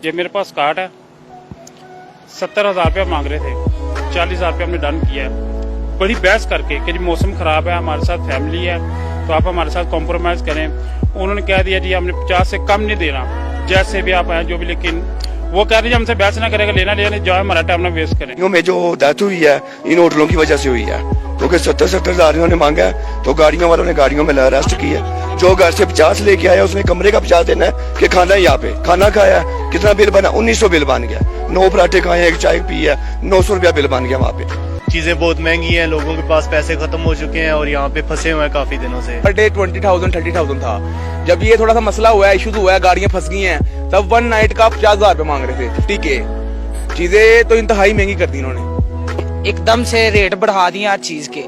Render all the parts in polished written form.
ये मेरे पास कार्ड है, 70,000 रुपया मांग रहे थे, 40,000 रुपया हमने डन किया है। बड़ी बहस करके कि जी मौसम खराब है, हमारे साथ फैमिली है, तो आप हमारे साथ कॉम्प्रोमाइज करें। उन्होंने कह दिया जी हमने 50 से कम नहीं देना, जैसे भी आप आए जो भी, लेकिन वो कह रहे हैं हमसे बहस ना करेगा, लेना लेना जो हमारा टाइम ना वेस्ट करें। में जो डेथ हुई है इन होटलों की वजह से हुई है, क्योंकि 70,000 इन्होंने मांगा है, तो गाड़ियों वालों ने गाड़ियों में अरेस्ट किया। जो घर से 50 लेके आया उसने कमरे का 50 देना है कि खाना यहाँ पे खाना खाया, कितना बिल बना, 1900 बिल बन गया। 9 पराठे खाए, एक चाय पी है, 900 रुपया बिल बन गया वहाँ पे। चीजें बहुत महंगी हैं, लोगों के पास पैसे खत्म हो चुके हैं और यहाँ पे फंसे हुए हैं काफी दिनों से। पर डे 20,000 30,000 था। जब ये थोड़ा सा मसला हुआ है, इशूज हुआ है, गाड़ियां फंस गई हैं, तब वन नाइट का 50,000 रुपए मांग रहे थे 50K। चीजें तो इंतहाई महंगी कर दी इन्होंने, एकदम से रेट बढ़ा दिए हर चीज के।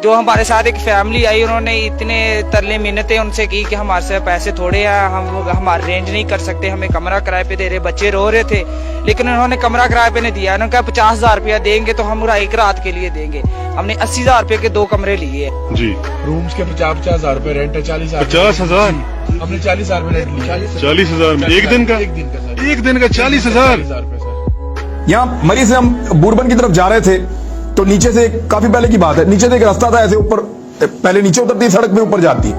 जो हमारे साथ एक फैमिली आई, उन्होंने इतने तरले मिन्नतें उनसे की कि हमारे से पैसे थोड़े हैं, हम हमारे रेंज नहीं कर सकते, हमें कमरा किराए पे दे रहे, बच्चे रो रहे थे, लेकिन उन्होंने कमरा किराए पे नहीं दिया। उन्होंने कहा 50,000 रुपया देंगे तो हम एक रात के लिए देंगे। हमने 80,000 रुपए के 2 कमरे लिए जी। रूम्स के 50,000 रुपए रेंट है, 40,000 50,000 हमने 40,000 में रेंट लिया। 40,000 में एक दिन का? एक दिन का सर, एक दिन का 40,000 रुपए सर। यहाँ मरी से हम बुरबन की तरफ जा रहे थे, तो नीचे से काफी पहले की बात है, नीचे से एक रास्ता था ऐसे ऊपर, पहले नीचे उतरती सड़क में ऊपर जाती,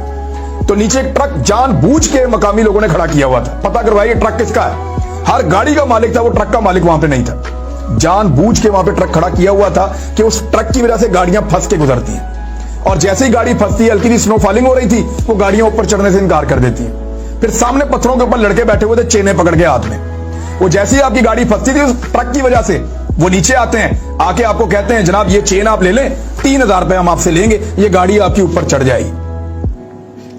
तो नीचे एक ट्रक जानबूझ के मकामी लोगों ने खड़ा किया हुआ था। पता करवाइए ट्रक किसका है। हर गाड़ी का मालिक था, वो ट्रक का मालिक वहां पे नहीं था। जानबूझ के वहां पे ट्रक खड़ा किया हुआ था कि उस ट्रक की वजह से गाड़ियां फंस के गुजरती हैं, और जैसे ही गाड़ी फंसती है, हल्की सी स्नो फॉलिंग हो रही थी, वो गाड़ियां ऊपर चढ़ने से इनकार कर देती हैं। फिर सामने पत्थरों के ऊपर लड़के बैठे हुए थे, चेने पकड़ के हाथ में। वो जैसे ही आपकी गाड़ी फंसती थी उस ट्रक की वजह से, वो नीचे आते हैं, आके आपको कहते हैं जनाब ये चेन आप ले लें, 3,000 रुपए हम आपसे लेंगे, ये गाड़ी आपकी ऊपर चढ़ जाएगी।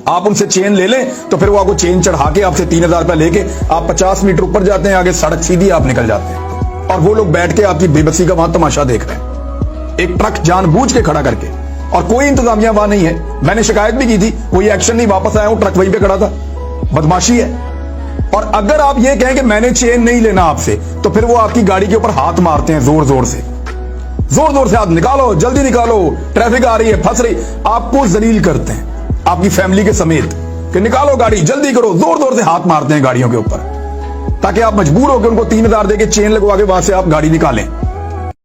आप उनसे चेन ले लें तो फिर वो आपको चेन चढ़ा के आपसे 3,000 रुपए लेके आप 50 मीटर ऊपर जाते हैं, आगे सड़क सीधी आप निकल जाते हैं, और वो लोग बैठ के आपकी बेबसी का वहां तमाशा देख रहे हैं, एक ट्रक जानबूझ के खड़ा करके, और कोई इंतजामिया वहां नहीं है। मैंने शिकायत भी की थी, कोई एक्शन नहीं, वापस आया हूं, ट्रक वहीं पे खड़ा था। बदमाशी है। और अगर आप ये कहें कि मैंने चेन नहीं लेना आपसे, तो फिर वो आपकी गाड़ी के ऊपर हाथ मारते हैं, जोर जोर से हाथ निकालो, जल्दी निकालो, ट्रैफिक आ रही है, फंस रही, आपको जलील करते हैं आपकी फैमिली के समेत कि निकालो गाड़ी, जल्दी करो, जोर जोर से हाथ मारते हैं गाड़ियों के ऊपर, ताकि आप मजबूर होकर उनको 3,000 देके चेन लगवा के वहां से आप गाड़ी निकालें।